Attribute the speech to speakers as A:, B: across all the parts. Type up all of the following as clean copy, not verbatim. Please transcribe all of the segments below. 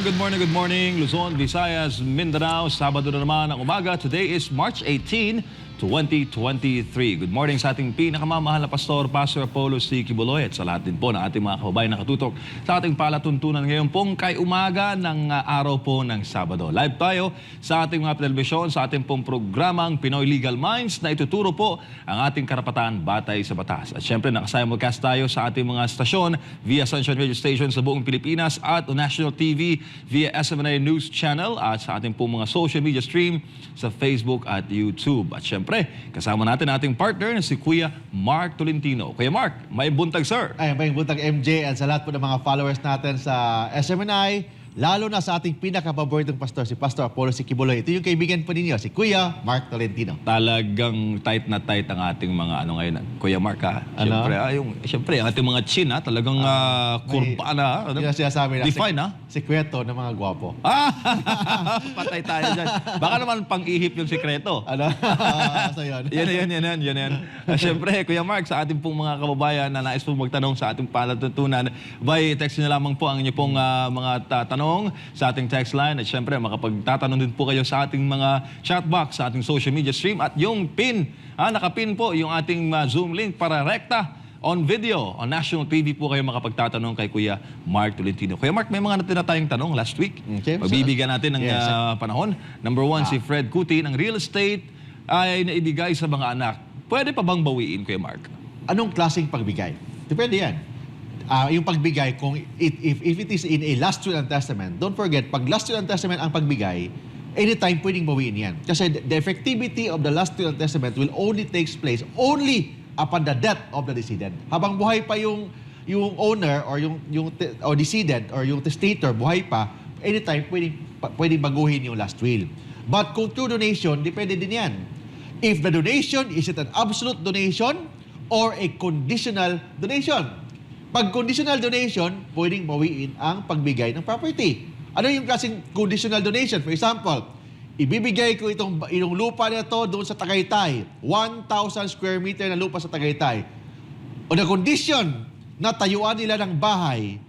A: good morning, Luzon, Visayas, Mindanao. Sabado na naman ang umaga. Today is March 18, 2023. Good morning sa ating pinakamamahal na pastor, Pastor Apollo C. Kibuloy, at sa lahat din po ng ating mga kababayan na katutok sa ating palatuntunan ngayon pong kay umaga ng araw po ng Sabado. Live tayo sa ating mga telebisyon, sa ating pong programang Pinoy Legal Minds na ituturo po ang ating karapatan batay sa batas. At syempre nakasimulcast tayo sa ating mga stasyon via Sunshine Radio Station sa buong Pilipinas at on National TV via SMNA News Channel at sa ating pong mga social media stream sa Facebook at YouTube. At syempre, kasama natin ating partner na si Kuya Mark Tolentino. Kuya Mark, may buntag sir.
B: Ay, may buntag MJ at sa lahat po ng mga followers natin sa SMNI, lalo na sa ating pinaka-paboritong pastor, si Pastor Apollo C. Kibuloy. Ito yung kaibigan po ninyo, si Kuya Mark Tolentino.
A: Talagang tight na tight ang ating mga ano ngayon. Kuya Mark ha. Siyempre, ang ating mga chin ha. Talagang kurba na.
B: Yung sinasabi na,
A: define ha.
B: sikreto ng mga gwapo.
A: Patay tayo dyan. Baka naman pang-ihip yung sikreto.
B: Ano? So yun.
A: Yan. Siyempre, Kuya Mark, sa ating pong mga kababayan na nais pong magtanong sa ating palatuntunan, by text nyo lamang po ang inyo pong mga tanong sa ating text line. At syempre, makapagtatanong din po kayo sa ating mga chat box, sa ating social media stream. At yung pin, nakapin po yung ating Zoom link para rekta on video. On National TV po kayo makapagtatanong kay Kuya Mark Tolentino. Kuya Mark, may mga natin na tayong tanong last week.
B: Okay.
A: Magbibigyan natin ng panahon. Number one, si Fred Cuti ng real estate ay naibigay sa mga anak. Pwede pa bang bawiin, Kuya Mark?
B: Anong klaseng pagbigay? Depende yan. Yung pagbigay, kung if it is in a last will and testament, don't forget, pag last will and testament ang pagbigay, anytime pwedeng bawiin yan. Kasi the effectivity of the last will and testament will only takes place only upon the death of the decedent. Habang buhay pa yung owner or yung decedent or yung testator, buhay pa, anytime pwedeng baguhin yung last will. But kung true donation, depende din yan. If the donation, is it an absolute donation or a conditional donation? Pag conditional donation, pwedeng bawiin ang pagbigay ng property. Ano yung klaseng conditional donation? For example, ibibigay ko itong lupa na ito doon sa Tagaytay. 1,000 square meter na lupa sa Tagaytay. On the condition na tayuan nila ng bahay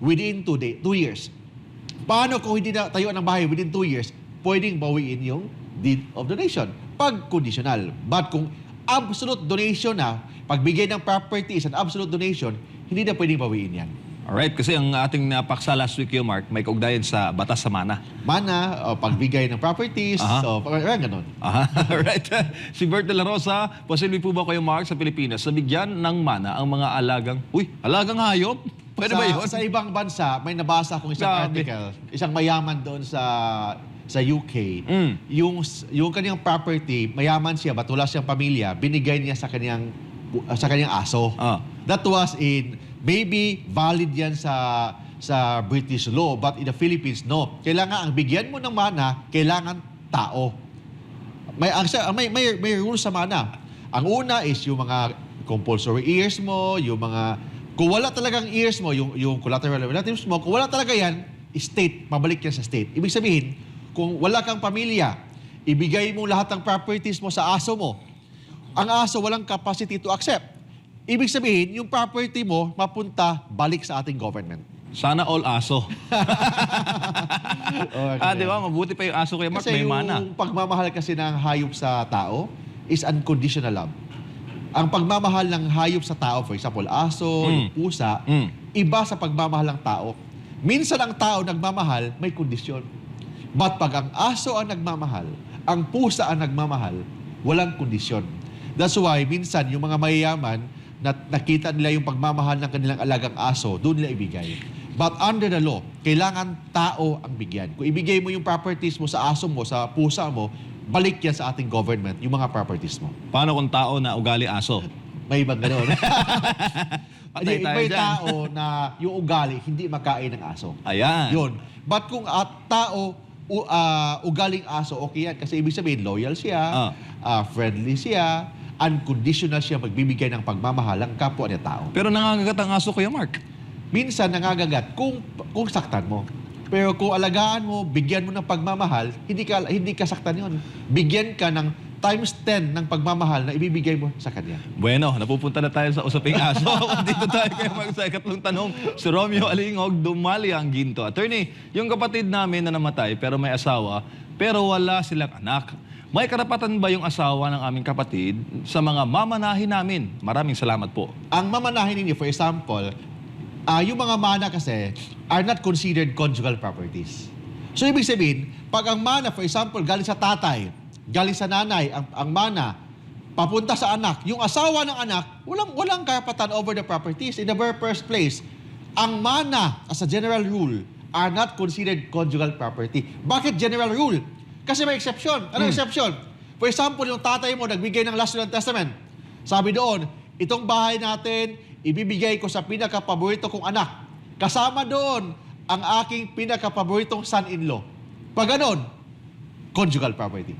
B: within 2 years. Paano kung hindi na tayuan ng bahay within 2 years? Pwedeng bawiin yung deed of donation. Pag conditional. But kung absolute donation na, pagbigay ng property is an absolute donation, hindi na pwedeng bawiin yan.
A: Alright, kasi ang ating napaksa last week, Mark, may kaugnayan sa batas sa mana.
B: Mana, pagbigay ng properties, so ganun.
A: Alright. Si Bert de la Rosa, posible po ba kayo, Mark, sa Pilipinas, nabigyan ng mana ang mga alagang hayop? Pwede ba yun?
B: Sa ibang bansa, may nabasa akong isang article, isang mayaman doon sa UK, yung kanyang property, mayaman siya, but wala siyang pamilya, binigay niya sa kanyang aso. That was maybe valid yan sa British law, but in the Philippines, no. Kailangan ang bigyan mo ng mana, kailangan tao. May rules sa mana. Ang una is yung mga compulsory heirs mo, yung mga, kung wala talagang heirs mo, yung collateral relatives mo, kung wala talaga yan, state, pabalik yan sa state. Ibig sabihin, kung wala kang pamilya, ibigay mo lahat ng properties mo sa aso mo. Ang aso walang capacity to accept. Ibig sabihin, yung property mo mapunta balik sa ating government.
A: Sana all aso. Di ba? Mabuti pa yung aso, Kuya Mark, may mana.
B: Kasi yung pagmamahal kasi ng hayop sa tao is unconditional love. Ang pagmamahal ng hayop sa tao, for example, aso, yung pusa, iba sa pagmamahal ng tao. Minsan ang tao nagmamahal, may kondisyon. But pag ang aso ang nagmamahal, ang pusa ang nagmamahal, walang kondisyon. That's why minsan yung mga mayayaman na nakita nila yung pagmamahal ng kanilang alagang aso, doon nila ibigay. But under the law, kailangan tao ang bigyan. Kung ibigay mo yung properties mo sa aso mo, sa pusa mo, balik yan sa ating government, yung mga properties mo.
A: Paano kung tao na ugali aso?
B: May ibang gano'n. May tao na yung ugali, hindi makain ng aso.
A: Ayan.
B: Yun. But kung tao, ugaling aso, okay yan. Kasi ibig sabihin, loyal siya, friendly siya, unconditional siya magbibigay ng pagmamahal ang kapwa niya tao.
A: Pero nangangagat ang aso, Kuya Mark.
B: Minsan nangangagat kung saktan mo. Pero kung alagaan mo, bigyan mo ng pagmamahal, hindi ka saktan yun. Bigyan ka ng times 10 ng pagmamahal na ibibigay mo sa kanya.
A: Bueno, napupunta na tayo sa usaping aso. Dito tayo kayo sa ikatlong tanong. Si Romeo Alingog, dumali ang ginto. Attorney, yung kapatid namin na namatay pero may asawa, pero wala silang anak. May karapatan ba yung asawa ng aming kapatid sa mga mamanahin namin? Maraming salamat po.
B: Ang mamanahin ninyo, for example, yung mga mana kasi are not considered conjugal properties. So, ibig sabihin, pag ang mana, for example, galing sa tatay, galing sa nanay, ang mana, papunta sa anak, yung asawa ng anak, walang karapatan over the properties. In the very first place, ang mana, as a general rule, are not considered conjugal property. Bakit general rule? Kasi may exception. Anong exception? For example, yung tatay mo nagbigay ng last will and testament. Sabi doon, itong bahay natin, ibibigay ko sa pinakapaborito kong anak. Kasama doon ang aking pinakapaboritong son-in-law. Pag ganon, conjugal property.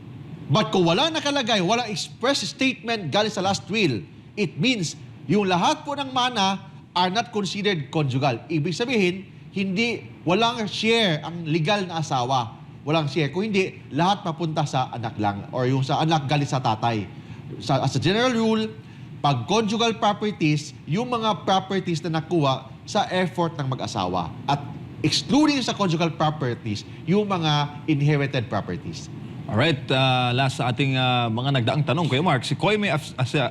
B: But kung wala nakalagay, walang express statement galing sa last will, it means yung lahat po ng mana are not considered conjugal. Ibig sabihin, walang share ang legal na asawa. Walang share. Kung hindi, lahat mapunta sa anak lang or yung sa anak galing sa tatay. As a general rule, pag conjugal properties, yung mga properties na nakuha sa effort ng mag-asawa. At excluding sa conjugal properties, yung mga inherited properties.
A: Alright, last sa ating mga nagdaang tanong, Kuya Mark, si Koyme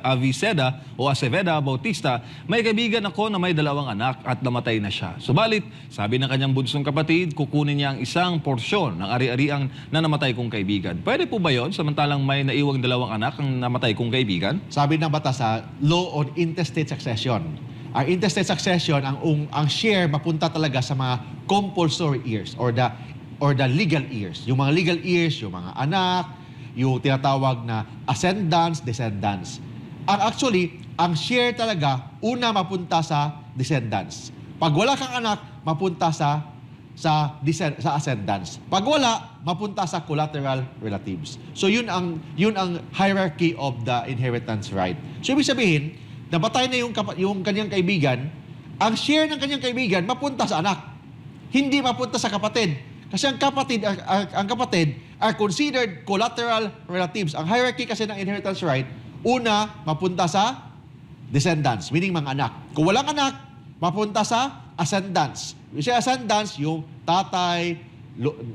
A: Aviceda o Aceveda Bautista, may kaibigan ako na may 2 anak at namatay na siya. Subalit, sabi ng kanyang bunsong kapatid, kukunin niya ang isang porsyon ng ari-ariang na namatay kong kaibigan. Pwede po ba yon samantalang may naiwang 2 anak ang namatay kong kaibigan?
B: Sabi ng batas sa Law on Intestate Succession. Ang intestate succession, ang share mapunta talaga sa mga compulsory heirs or the legal heirs. Yung mga legal heirs, yung mga anak, yung tinatawag na ascendants, descendants. Actually, ang share talaga, una mapunta sa descendants. Pag wala kang anak, mapunta sa ascendants. Pag wala, mapunta sa collateral relatives. So yun ang hierarchy of the inheritance right. So ibig sabihin, nabatay na yung kanyang kaibigan, ang share ng kanyang kaibigan mapunta sa anak. Hindi mapunta sa kapatid. Kasi ang kapatid are considered collateral relatives. Ang hierarchy kasi ng inheritance right, una, mapunta sa descendants, meaning mga anak. Kung walang anak, mapunta sa ascendants. Yung ascendants, yung tatay,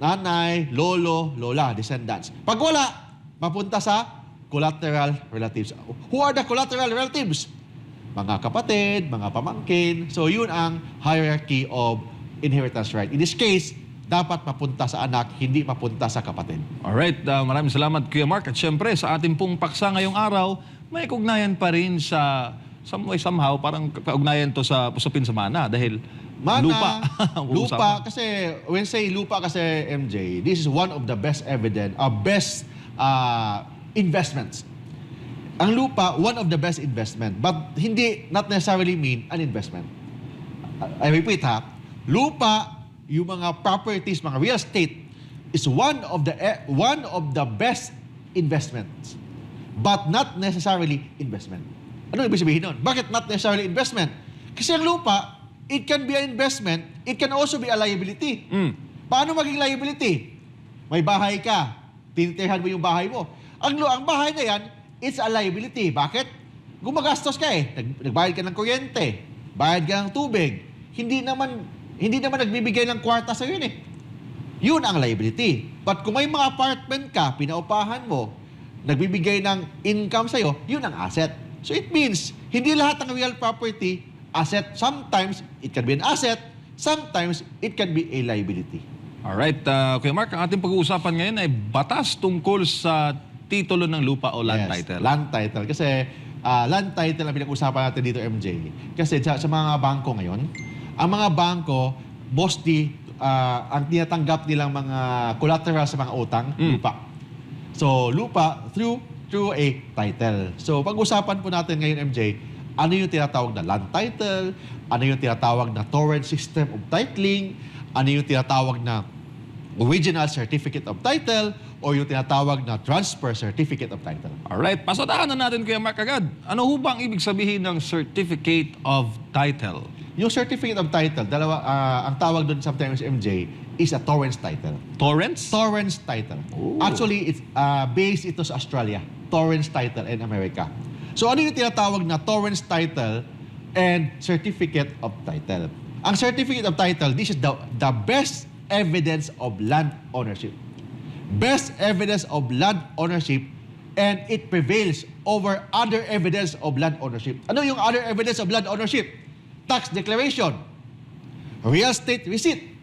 B: nanay, lolo, lola, descendants. Pag wala, mapunta sa collateral relatives. Who are the collateral relatives? Mga kapatid, mga pamangkin. So yun ang hierarchy of inheritance right. In this case, dapat mapunta sa anak, hindi mapunta sa kapatid.
A: Alright, maraming salamat Kuya Mark. At syempre, sa ating pong paksa ngayong araw, may kaugnayan pa rin sa somehow, parang kaugnayan to sa usapin sa mana dahil
B: Mana,
A: lupa.
B: lupa, kasi when say lupa kasi MJ, this is one of the best evidence, best investments. Ang lupa, one of the best investment, but not necessarily mean an investment. I repeat lupa, yung mga properties, mga real estate, is one of the best investments, but not necessarily investment. Ano ibig sabihin nun? Bakit not necessarily investment? Kasi ang lupa, it can be an investment, it can also be a liability. Paano maging liability? May bahay ka, tinitirhan mo yung bahay mo. Ang bahay na yan, it's a liability. Bakit? Gumagastos ka nagbayad ka ng kuryente, bayad ka ng tubig, hindi naman nagbibigay ng kwarta sa yun Yun ang liability. But kung may mga apartment ka, pinaupahan mo, nagbibigay ng income sa'yo, yun ang asset. So it means, hindi lahat ng real property, asset. Sometimes, it can be an asset. Sometimes, it can be a liability.
A: Alright, Kuya Mark, ang ating pag-uusapan ngayon ay batas tungkol sa titulo ng lupa o land title.
B: Land title. Kasi land title ang pinag-usapan natin dito, MJ. Kasi sa mga bangko ngayon, ang mga bangko, mostly, ang tinatanggap nilang mga collateral sa mga utang, lupa. So, lupa through a title. So, pag-usapan po natin ngayon, MJ, ano yung tinatawag na land title, ano yung tinatawag na torrent system of titling, ano yung tinatawag na original certificate of title, o yung tinatawag na transfer certificate of title.
A: Alright, pasadahan na natin Kuya Mark agad. Ano ho ba ang ibig sabihin ng certificate of title?
B: Yung certificate of title, ang tawag doon sometimes, MJ, is a torrents title.
A: Torrents?
B: Torrents title.
A: Ooh.
B: Actually, it's based ito sa Australia. Torrens title in America. So ano yung tinatawag na Torrens title and certificate of title? Ang certificate of title, this is the best evidence of land ownership. Best evidence of land ownership, and it prevails over other evidence of land ownership. Ano yung other evidence of land ownership? Tax declaration, real estate receipt,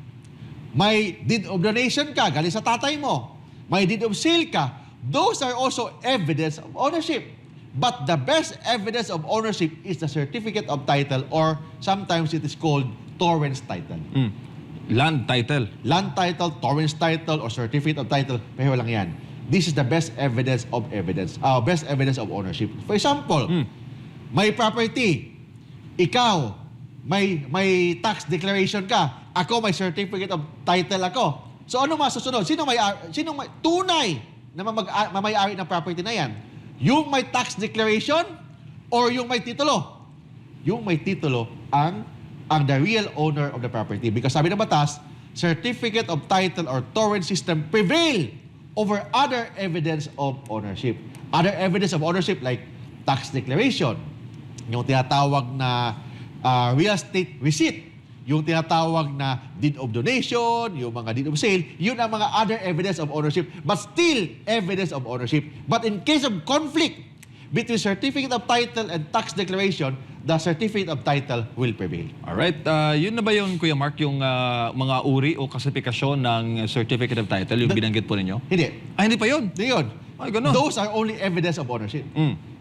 B: may deed of donation ka, galing sa tatay mo, may deed of sale ka, those are also evidence of ownership. But the best evidence of ownership is the certificate of title, or sometimes it is called Torrens title.
A: Land title.
B: Land title, Torrens title, or certificate of title, pareho lang yan. This is the best evidence of best evidence of ownership. For example, may property, ikaw, may tax declaration ka, ako may certificate of title ako. So ano masusunod? Sino may tunay na mamayari ng property na yan? Yung may tax declaration or yung may titulo? Yung may titulo ang the real owner of the property. Because sabi ng batas, certificate of title or torrent system prevail over other evidence of ownership. Other evidence of ownership like tax declaration, yung tinatawag na real estate receipt, yung tinatawag na deed of donation, yung mga deed of sale, yun ang mga other evidence of ownership, but still evidence of ownership. But in case of conflict between certificate of title and tax declaration, the certificate of title will prevail.
A: Alright, yun na ba yun, Kuya Mark, yung mga uri o klasifikasyon ng certificate of title, yung binanggit po ninyo?
B: Hindi.
A: Hindi pa yun?
B: Hindi yun.
A: Ay, ganun.
B: Those are only evidence of ownership.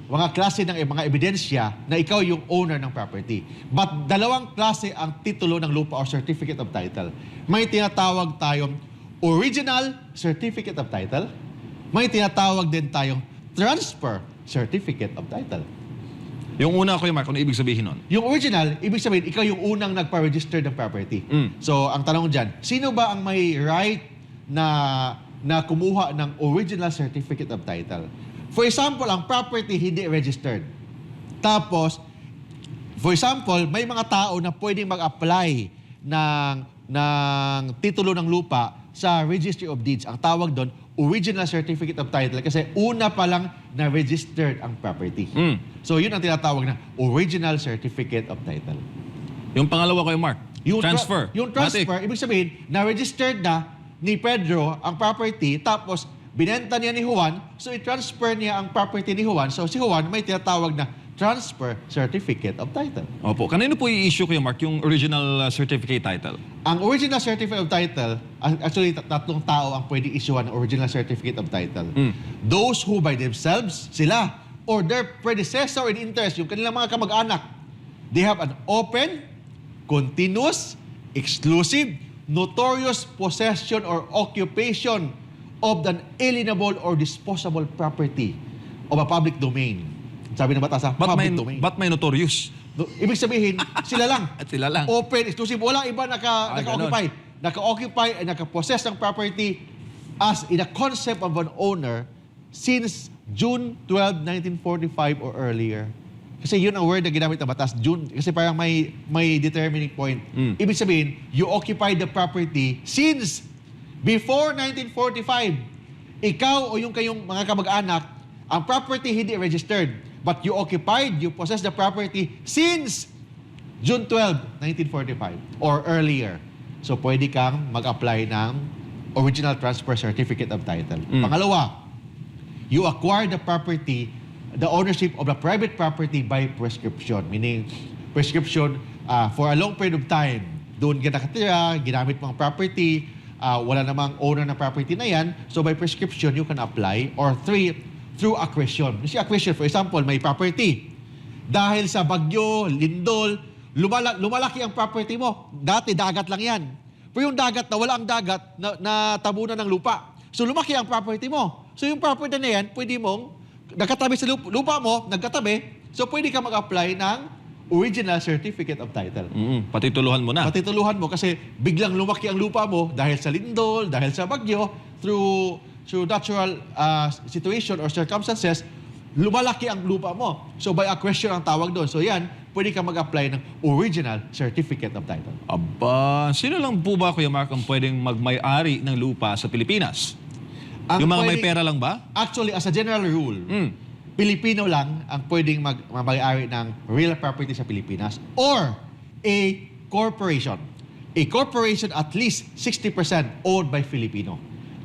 B: Mga klase ng mga ebidensya na ikaw yung owner ng property. But dalawang klase ang titulo ng lupa or certificate of title. May tinatawag tayong original certificate of title. May tinatawag din tayong transfer certificate of title.
A: Yung una, Kuya Mark, ano ibig sabihin nun?
B: Yung original, ibig sabihin, ikaw yung unang nagpa-register ng property. So, ang tanong dyan, sino ba ang may right na kumuha ng original certificate of title? For example, ang property hindi registered. Tapos, for example, may mga tao na pwedeng mag-apply ng titulo ng lupa sa Registry of Deeds. Ang tawag doon, original certificate of title, kasi una pa lang na-registered ang property. So, yun ang tinatawag na original certificate of title.
A: Yung pangalawa, Kuya Mark, transfer.
B: Yung transfer, ibig sabihin, na-registered na ni Pedro ang property, tapos binenta niya ni Juan, so i-transfer niya ang property ni Juan. So si Juan may tinatawag na transfer certificate of title.
A: Opo. Kanino po i-issue, Kuya Mark, yung original certificate title?
B: Ang original certificate of title, actually tatlong tao ang pwede issue ng original certificate of title. Those who by themselves, sila, or their predecessor in interest, yung kanilang mga kamag-anak, they have an open, continuous, exclusive, notorious possession or occupation of an alienable or disposable property of a public domain. Sabi ng batas, public domain.
A: But may notorious?
B: Ibig sabihin, sila lang.
A: At sila lang.
B: Open, exclusive. Walang iba naka-occupy. Naka-occupy and naka-possess ng property as in a concept of an owner since June 12, 1945 or earlier. Kasi yun ang word na ginamit ng batas, June, kasi parang may determining point. Ibig sabihin, you occupy the property since before 1945. Ikaw o yung kayong mga kamag-anak, ang property hindi registered, but you occupied, you possess the property since June 12, 1945 or earlier. So pwede kang mag-apply ng original transfer certificate of title. Pangalawa, you acquire the property, the ownership of the private property by prescription. Meaning, prescription for a long period of time. Doon ka nakatira, ginamit mo ang property, wala namang owner ng property na yan, so by prescription, you can apply. Or three, through acquisition. Kasi acquisition, for example, may property. Dahil sa bagyo, lindol, lumalaki ang property mo. Dati, dagat lang yan. Pero yung dagat na wala ang dagat na tabunan ng lupa. So lumaki ang property mo. So yung property na yan, pwede mong, nakatabi sa lupa mo, nagkatabi, so pwede ka mag-apply ng original certificate of title.
A: Patituluhan mo na.
B: Patituluhan mo kasi biglang lumaki ang lupa mo dahil sa lindol, dahil sa bagyo, through natural situation or circumstances, lumalaki ang lupa mo. So by acquisition ang tawag doon. So yan, pwede ka mag-apply ng original certificate of title.
A: Aba, sino lang po ba, Kuya Mark, ang pwedeng magmay-ari ng lupa sa Pilipinas? Yung mga may pera lang ba?
B: Actually, as a general rule, Pilipino lang ang pwedeng mag-ari ng real property sa Pilipinas or a corporation. A corporation at least 60% owned by Filipino.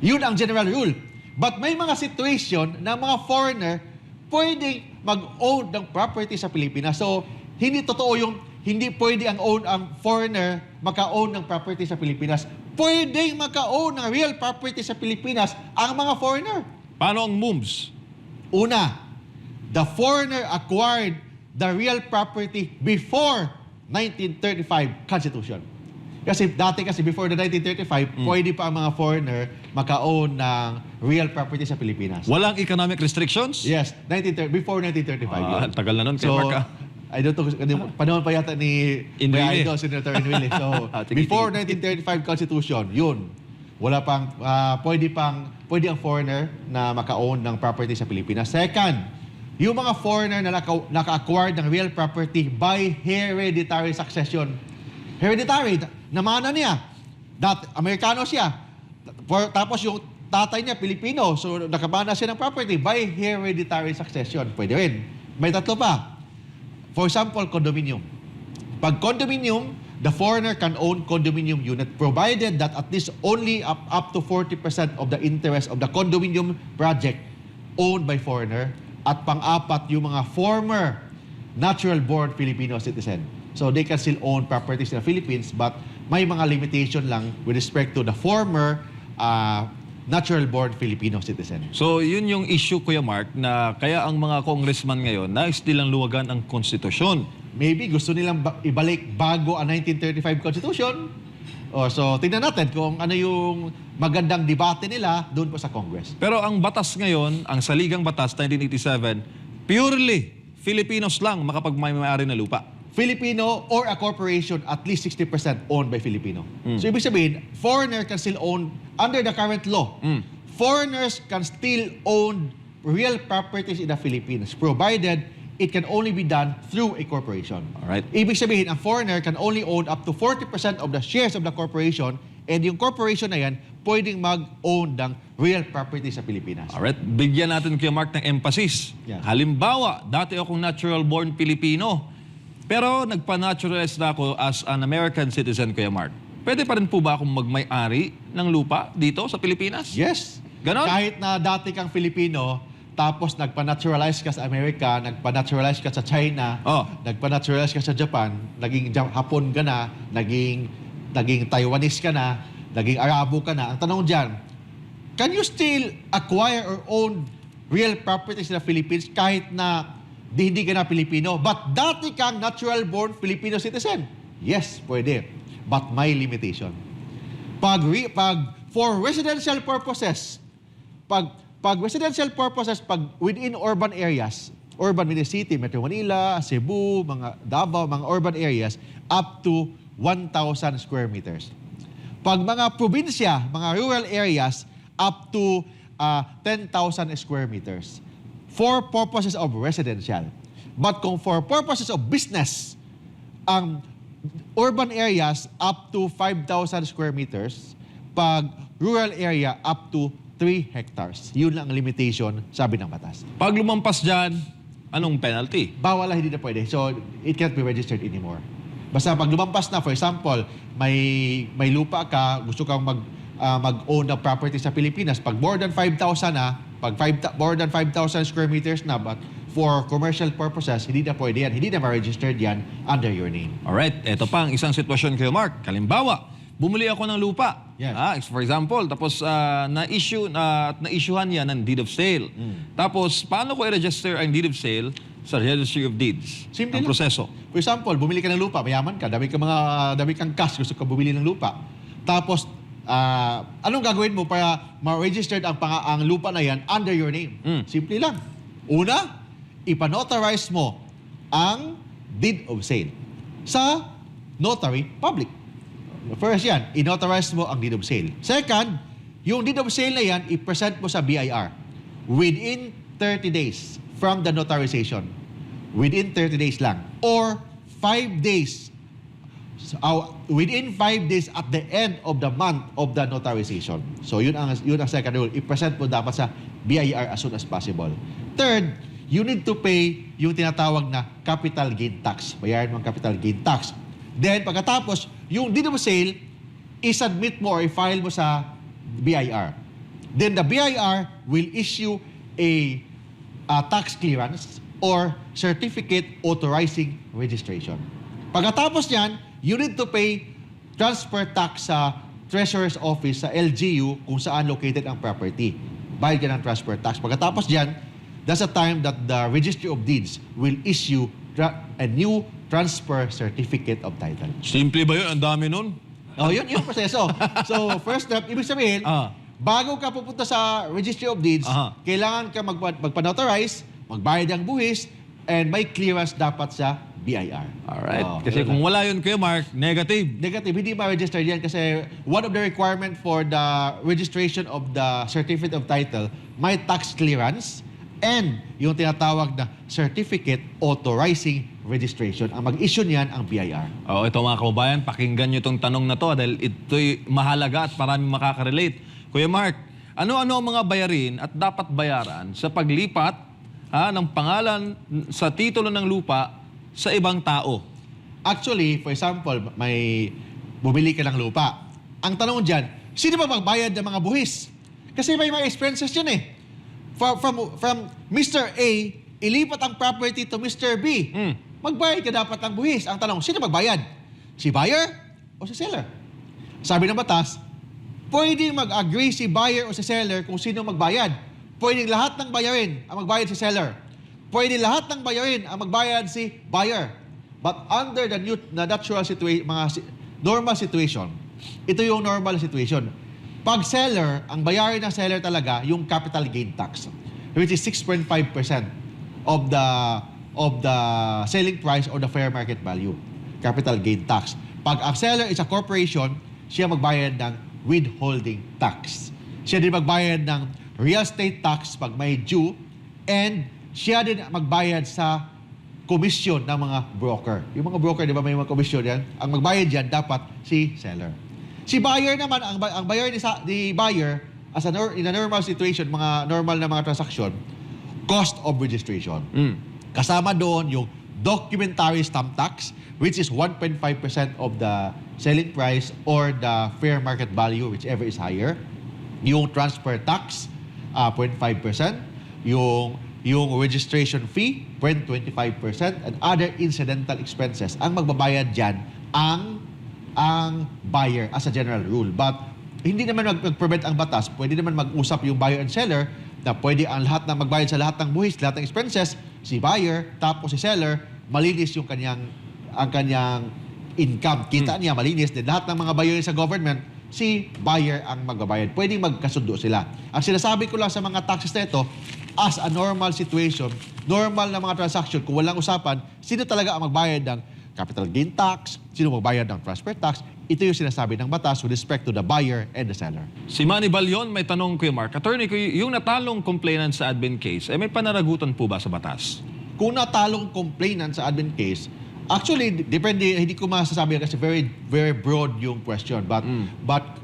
B: Yun ang general rule. But may mga situation na mga foreigner pwedeng mag-own ng property sa Pilipinas. So, hindi totoo yung hindi pwede ang foreigner maka-own ng property sa Pilipinas. Pwedeng maka-own ng real property sa Pilipinas ang mga foreigner.
A: Paano ang MUMS?
B: Una, the foreigner acquired the real property before 1935 Constitution. Kasi before the 1935, pwede pa ang mga foreigner maka-own ng real property sa Pilipinas.
A: Walang economic restrictions?
B: Yes, before 1935. yun.
A: Tagal na nun kay
B: So,
A: Mark.
B: I don't know, panahon pa yata ni
A: Inrile.
B: Idol, Senator Inrile. So, before 1935 Constitution, yun. Wala pang, pwede ang foreigner na maka-own ng property sa Pilipinas. Second, yung mga foreigner na naka-acquired ng real property by hereditary succession. Hereditary, namana niya. Amerikano siya. Tapos yung tatay niya, Pilipino. So, nakamana siya ng property by hereditary succession. Pwede rin. May tatlo pa. For example, condominium. Pag condominium, the foreigner can own condominium unit provided that at least only up to 40% of the interest of the condominium project owned by foreigner. At pang-apat, yung mga former natural-born Filipino citizen. So they can still own properties in the Philippines but may mga limitation lang with respect to the former natural-born Filipino citizen.
A: So, yun yung issue, Kuya Mark, na kaya ang mga congressman ngayon nais nilang luwagan ang konstitusyon.
B: Maybe gusto nilang ibalik bago ang 1935 Constitution. So, tingnan natin kung ano yung magandang debate nila doon po sa Congress.
A: Pero ang batas ngayon, ang Saligang Batas 1987, purely Filipinos lang makapagmay-ari na lupa.
B: Filipino or a corporation at least 60% owned by Filipino. So, ibig sabihin, foreigner can still own, under the current law, foreigners can still own real properties in the Philippines provided it can only be done through a corporation.
A: Alright.
B: Ibig sabihin, ang foreigner can only own up to 40% of the shares of the corporation and yung corporation na yan, pwedeng mag-own ng real property sa Pilipinas.
A: Alright, bigyan natin, Kuya Mark, ng emphasis.
B: Yeah.
A: Halimbawa, dati akong natural-born Pilipino, pero nagpa-naturalize na ako as an American citizen, Kuya Mark. Pwede pa rin po ba akong magmay-ari ng lupa dito sa Pilipinas?
B: Yes.
A: Ganon?
B: Kahit na dati kang Filipino, tapos nagpa-naturalize ka sa Amerika, nagpa-naturalize ka sa China, nagpa-naturalize ka sa Japan, naging Hapon ka na, naging Taiwanese ka na, naging Arabo ka na. Ang tanong dyan, can you still acquire or own real properties in the Philippines kahit na hindi ka na Pilipino, but dati kang natural-born Filipino citizen? Yes, pwede. But may limitation. For residential purposes, pag residential purposes, pag within urban areas, urban in the city, Metro Manila, Cebu, mga Davao, mga urban areas, up to 1,000 square meters. Pag mga probinsya, mga rural areas, up to 10,000 square meters. For purposes of residential. But kung for purposes of business, ang urban areas up to 5,000 square meters, pag rural area up to 3 hectares. Yun lang ang limitation, sabi ng batas.
A: Pag lumampas dyan, anong penalty?
B: Bawal, hindi na pwede. So, it can't be registered anymore. Basta pag lumampas na, for example, may lupa ka, gusto kang mag-own ng property sa Pilipinas, pag more than 5,000 na, more than 5,000 square meters na, but for commercial purposes, hindi na pwede yan. Hindi na ma-registered yan under your name.
A: Alright, eto pa ang isang sitwasyon, Kuya Mark. Halimbawa, bumili ako ng lupa.
B: Yes.
A: For example, tapos na-issuehan yan ng deed of sale. Tapos, paano ko i-register ang deed of sale sa Registry of Deeds?
B: Simple
A: Ang
B: lang.
A: proseso.
B: For example, bumili ka ng lupa, mayaman ka, dami kang cash, gusto ka bumili ng lupa. Tapos, anong gagawin mo para ma-registered ang lupa na yan under your name? Simple lang. Una, ipanotarize mo ang deed of sale sa notary public. First yan, inotarize mo ang deed of sale. Second, yung deed of sale na yan, i-present mo sa BIR within 30 days from the notarization. Within 30 days lang. Or 5 days within 5 days at the end of the month of the notarization. So yun ang second rule. I-present mo dapat sa BIR as soon as possible. Third, you need to pay yung tinatawag na capital gain tax. Bayaran mo ang capital gain tax. Then pagkatapos, yung deed of sale, i-submit mo or i-file mo sa BIR. Then the BIR will issue a tax clearance or certificate authorizing registration. Pagkatapos yan, you need to pay transfer tax sa Treasurer's Office sa LGU kung saan located ang property. Bayad ka ng transfer tax. Pagkatapos yan, that's the time that the Registry of Deeds will issue a new transfer certificate of title.
A: Simple ba yun? Ang dami nun.
B: Oh, yun yung proseso. So, first step, ibig sabihin, bago ka pupunta sa Registry of Deeds, kailangan ka magpa-notarize, magbayad ng buhis, and may clearance dapat sa BIR.
A: Alright. Kasi kung wala yun, Kuya Mark, negative.
B: Negative, hindi ma-register yan kasi one of the requirement for the registration of the certificate of title, may tax clearance and yung tinatawag na certificate authorizing registration. Ang mag-issue niyan ang BIR.
A: Ito mga kababayan, pakinggan nyo itong tanong na to dahil ito'y mahalaga at maraming makaka-relate. Kuya Mark, ano-ano ang mga bayarin at dapat bayaran sa paglipat ng pangalan sa titulo ng lupa sa ibang tao?
B: Actually, for example, may bumili ka ng lupa. Ang tanong dyan, sino ba magbayad ng mga buhis? Kasi may mga expenses yan eh. From Mr. A, ilipat ang property to Mr. B. Magbayad ka dapat ng buhis. Ang tanong, sino magbayad? Si buyer o si seller? Sabi ng batas, pwedeng mag-agree si buyer o si seller kung sino magbayad. Pwedeng lahat ng bayarin ang magbayad si seller. Pwede lahat ng bayarin ang magbayad si buyer. But under the natural situation, normal situation, ito yung normal situation. Pag seller, ang bayarin ng seller talaga yung capital gain tax, which is 6.5% of the selling price or the fair market value. Capital gain tax. Pag ang seller is a corporation, siya magbayad ng withholding tax. Siya din magbayad ng real estate tax pag may due, and siya din magbayad sa komisyon ng mga broker. Yung mga broker, di ba may mga komisyon yan? Ang magbayad yan dapat si seller. Si buyer naman, ang buyer ni buyer, in a normal situation, mga normal na mga transaksyon, cost of registration. Kasama doon yung documentary stamp tax, which is 1.5% of the selling price or the fair market value, whichever is higher. Yung transfer tax, 0.5%. Yung registration fee, 25%, and other incidental expenses. Ang magbabayad dyan, ang buyer as a general rule. But hindi naman mag-prevent ang batas. Pwede naman mag-usap yung buyer and seller na pwede ang lahat na magbayad sa lahat ng buhis, lahat ng expenses, si buyer, tapos si seller, malinis yung kanyang income. Kita niya, malinis. Then lahat ng mga bayarin sa government, si buyer ang magbabayad. Pwedeng magkasundo sila. Ang sinasabi ko lang sa mga taxes na ito, as a normal situation, normal na mga transaction, kung walang usapan, sino talaga ang magbayad ng capital gain tax, sino magbayad ng transfer tax, ito yung sinasabi ng batas with respect to the buyer and the seller.
A: Si Manny Balyon, may tanong Kuya Mark. Attorney, yung natalong complainant sa admin case, may pananagutan po ba sa batas?
B: Kung natalong complainant sa admin case, actually, depende, hindi ko masasabi kasi very, very broad yung question. But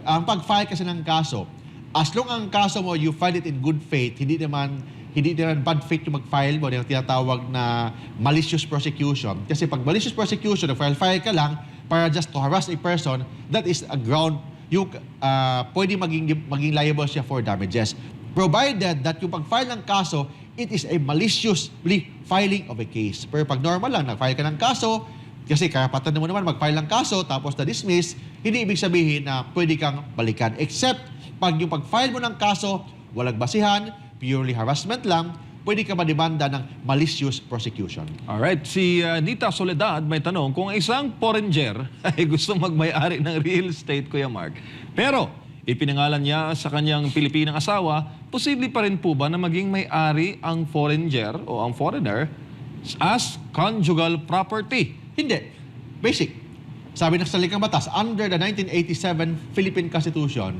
B: ang pag-file kasi ng kaso, as long ang kaso mo, you file it in good faith, hindi naman bad faith yung mag-file mo, yung tinatawag na malicious prosecution. Kasi pag malicious prosecution, file ka lang para just to harass a person, that is a ground, yung pwede maging liable siya for damages. Provided that yung pag-file ng kaso, it is a maliciously filing of a case. Pero pag normal lang, nag-file ka ng kaso, kasi karapatan mo naman mag-file ng kaso, tapos na-dismiss, hindi ibig sabihin na pwede kang balikan. Except pag yung pag-file mo ng kaso, walang basihan, purely harassment lang, pwede ka mademanda ng malicious prosecution.
A: Alright, si Nita Soledad may tanong, kung isang foreigner ay gusto magmay-ari ng real estate, Kuya Mark, pero ipinangalan niya sa kanyang Pilipinang asawa, posible pa rin po ba na maging may-ari ang foreigner o ang foreigner as conjugal property?
B: Hindi. Basic. Sabi ng saligang batas, under the 1987 Philippine Constitution,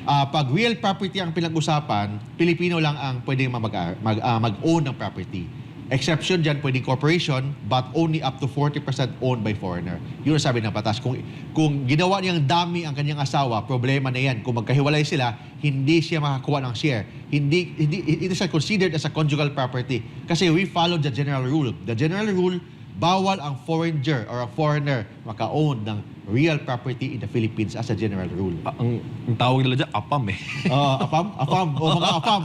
B: pag real property ang pinag-usapan, Pilipino lang ang pwedeng mag-own ng property. Exception dyan, pwedeng corporation, but only up to 40% owned by foreigner. Yun ang sabi ng batas. Kung ginawa niyang dami ang kanyang asawa, problema na yan. Kung magkahiwalay sila, hindi siya makakuha ng share. It is considered as a conjugal property. Kasi we follow the general rule. The general rule, bawal ang foreigner or a foreigner maka-own ng real property in the Philippines as a general rule.
A: Ang tawag nila dyan, apam eh.
B: Afam? O mga afam.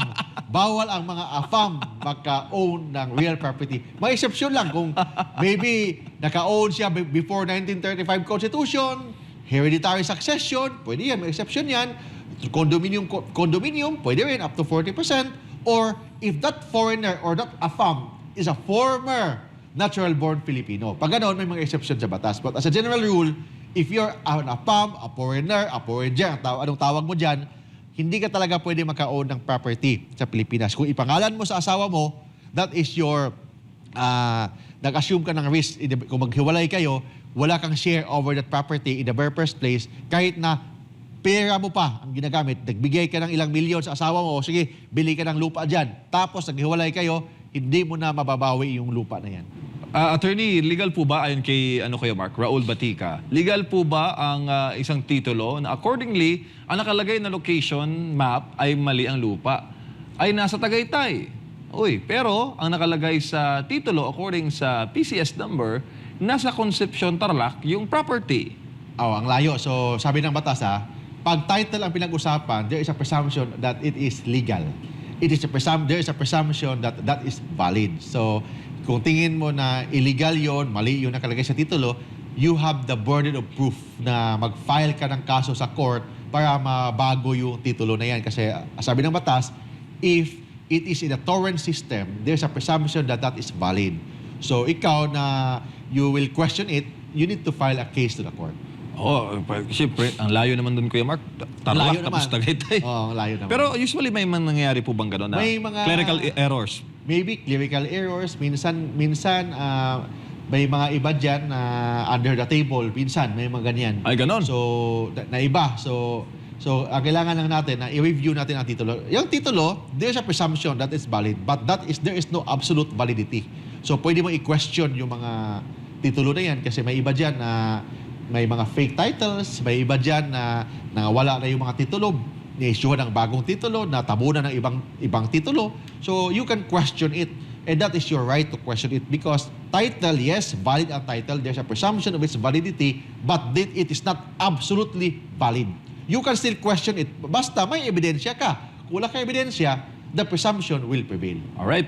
B: Bawal ang mga afam maka-own ng real property. May exception lang kung maybe naka-own siya before 1935 Constitution, hereditary succession, pwede yan, may exception yan. Condominium, pwede rin up to 40%. Or if that foreigner or that afam is a former natural-born Filipino. Pag ganoon, may mga exception sa batas. But as a general rule, if you're an APAM, a foreigner, anong tawag mo dyan, hindi ka talaga pwede maka-own ng property sa Pilipinas. Kung ipangalan mo sa asawa mo, that is your, nag-assume ka ng risk. Kung maghiwalay kayo, wala kang share over that property in the very first place, kahit na pera mo pa ang ginagamit, nagbigay ka ng ilang milyon sa asawa mo, sige, bili ka ng lupa dyan. Tapos naghiwalay kayo, hindi mo na mababawi yung lupa na yan.
A: Attorney, legal po ba ayon kay kayo Mark, Raul Batica? Legal po ba ang isang titulo na accordingly ang nakalagay na location map ay mali ang lupa ay nasa Tagaytay? Uy, pero ang nakalagay sa titulo according sa PCS number nasa Concepcion Tarlac yung property.
B: Ang layo. So sabi ng batas pag title ang pinag-usapan, there is a presumption that it is legal. There is a presumption that that is valid. So kung tingin mo na illegal yon, mali yung nakalagay sa titulo, you have the burden of proof na mag-file ka ng kaso sa court para mabago yung titulo na yan. Kasi sabi ng batas, if it is in a torrent system, there's a presumption that that is valid. So ikaw na you will question it, you need to file a case to the court.
A: Siyempre, ang layo naman doon Kuya Mark. Tarlac tapos Tagaytay.
B: Ang layo naman.
A: Pero usually may nangyayari po bang gano'n na
B: May mga
A: clerical errors?
B: Maybe clerical errors. Minsan may mga iba dyan na under the table. Minsan may mga ganyan.
A: Ay, ganon?
B: So, na iba. So ang kailangan lang natin na i-review natin ang titulo. Yung titulo, there's a presumption that is valid, but there is no absolute validity. So pwede mo i-question yung mga titulo na yan kasi may iba dyan na may mga fake titles, may iba dyan na wala na yung mga titulo, ni-issue ng bagong titulo, natabunan ng ibang titulo. So you can question it. And that is your right to question it because title, yes, valid ang title. There's a presumption of its validity, but it is not absolutely valid. You can still question it. Basta may ebidensya ka. Kung wala ka ebidensya, the presumption will prevail.
A: Alright.